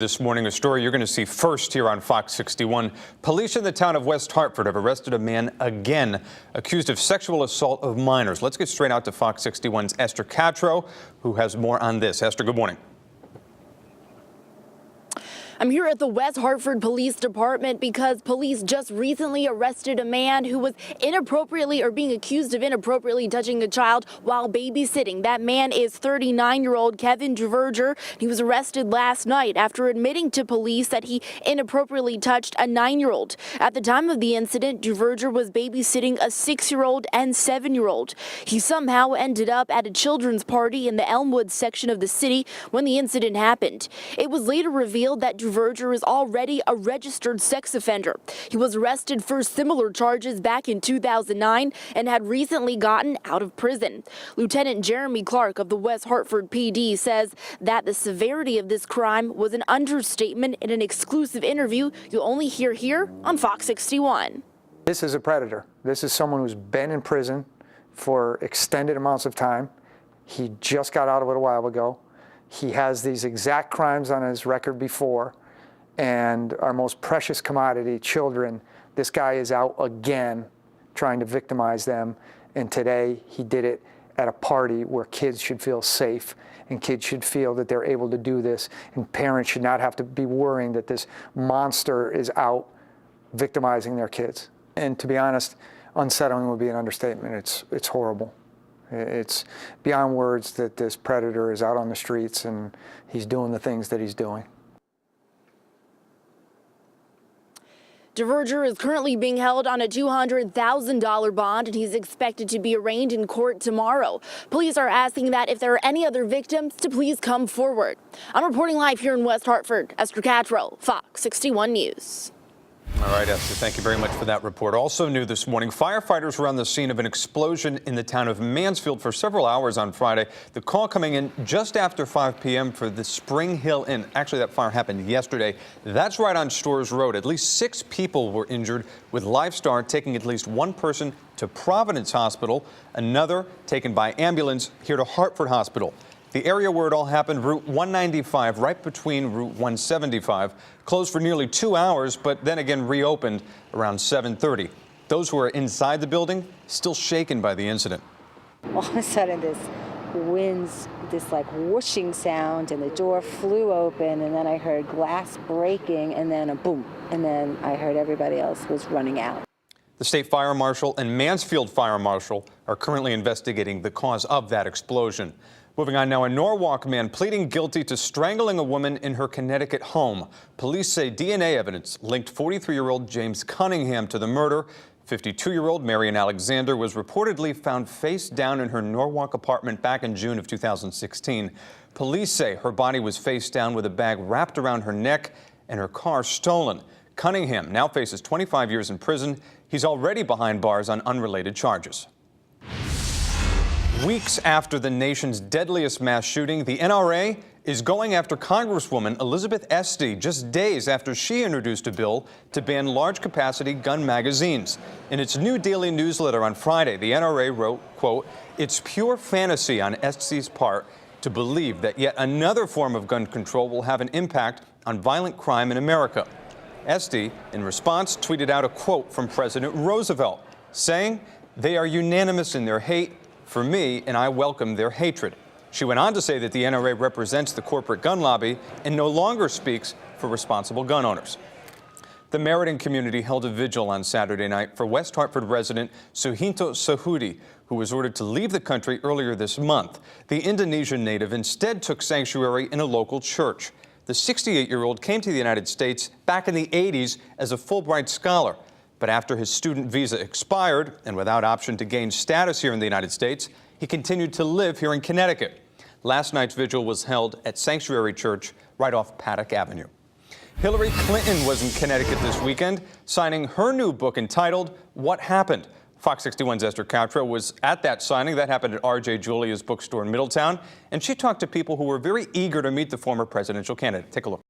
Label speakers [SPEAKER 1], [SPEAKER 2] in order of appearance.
[SPEAKER 1] This morning, a story you're going to see first here on Fox 61. Police in the town of West Hartford have arrested a man again accused of sexual assault of minors. Let's get straight out to Fox 61's Esther Catro, who has more on this. Esther, good morning.
[SPEAKER 2] I'm here at the West Hartford Police Department because police just recently arrested a man who was being accused of inappropriately touching a child while babysitting. That man is 39-year-old Kevin Duverger. He was arrested last night after admitting to police that he inappropriately touched a 9-year-old. At the time of the incident, Duverger was babysitting a 6-year-old and 7-year-old. He somehow ended up at a children's party in the Elmwood section of the city when the incident happened. It was later revealed that Duverger is already a registered sex offender. He was arrested for similar charges back in 2009 and had recently gotten out of prison. Lieutenant Jeremy Clark of the West Hartford PD says that the severity of this crime was an understatement in an exclusive interview you'll only hear here on Fox 61.
[SPEAKER 3] This is a predator. This is someone who's been in prison for extended amounts of time. He just got out of it a while ago. He has these exact crimes on his record before, and our most precious commodity, children, this guy is out again trying to victimize them, and today he did it at a party where kids should feel safe and kids should feel that they're able to do this, and parents should not have to be worrying that this monster is out victimizing their kids. And to be honest, unsettling would be an understatement. It's horrible. It's beyond words that this predator is out on the streets and he's doing the things that he's doing.
[SPEAKER 2] Duverger is currently being held on a $200,000 bond, and he's expected to be arraigned in court tomorrow. Police are asking that if there are any other victims to please come forward. I'm reporting live here in West Hartford. Esther Catro, Fox 61 News.
[SPEAKER 1] All right, Esther, thank you very much for that report. Also new this morning, firefighters were on the scene of an explosion in the town of Mansfield for several hours on Friday. The call coming in just after 5 p.m. for the Spring Hill Inn. Actually, that fire happened yesterday. That's right on Storrs Road. At least 6 people were injured, with Lifestar taking at least one person to Providence Hospital, another taken by ambulance here to Hartford Hospital. The area where it all happened, Route 195, right between Route 175, closed for nearly 2 hours, but then again reopened around 7:30. Those who are inside the building still shaken by the incident.
[SPEAKER 4] All of a sudden, this like whooshing sound, and the door flew open, and then I heard glass breaking, and then a boom, and then I heard everybody else was running out.
[SPEAKER 1] The state fire marshal and Mansfield fire marshal are currently investigating the cause of that explosion. Moving on now, a Norwalk man pleading guilty to strangling a woman in her Connecticut home. Police say DNA evidence linked 43-year-old James Cunningham to the murder. 52-year-old Marion Alexander was reportedly found face down in her Norwalk apartment back in June of 2016. Police say her body was face down with a bag wrapped around her neck and her car stolen. Cunningham now faces 25 years in prison. He's already behind bars on unrelated charges. Weeks after the nation's deadliest mass shooting, the NRA is going after Congresswoman Elizabeth Esty just days after she introduced a bill to ban large-capacity gun magazines. In its new daily newsletter on Friday, the NRA wrote, quote, "It's pure fantasy on Esty's part to believe that yet another form of gun control will have an impact on violent crime in America." Esty, in response, tweeted out a quote from President Roosevelt, saying, "They are unanimous in their hate for me, and I welcome their hatred." She went on to say that the NRA represents the corporate gun lobby and no longer speaks for responsible gun owners. The Meriden community held a vigil on Saturday night for West Hartford resident Suhinto Sahudi, who was ordered to leave the country earlier this month. The Indonesian native instead took sanctuary in a local church. The 68-year-old came to the United States back in the 80s as a Fulbright scholar. But after his student visa expired and without option to gain status here in the United States, he continued to live here in Connecticut. Last night's vigil was held at Sanctuary Church right off Paddock Avenue. Hillary Clinton was in Connecticut this weekend, signing her new book entitled What Happened. Fox 61's Esther Catro was at that signing. That happened at R.J. Julia's bookstore in Middletown, and she talked to people who were very eager to meet the former presidential candidate. Take a look.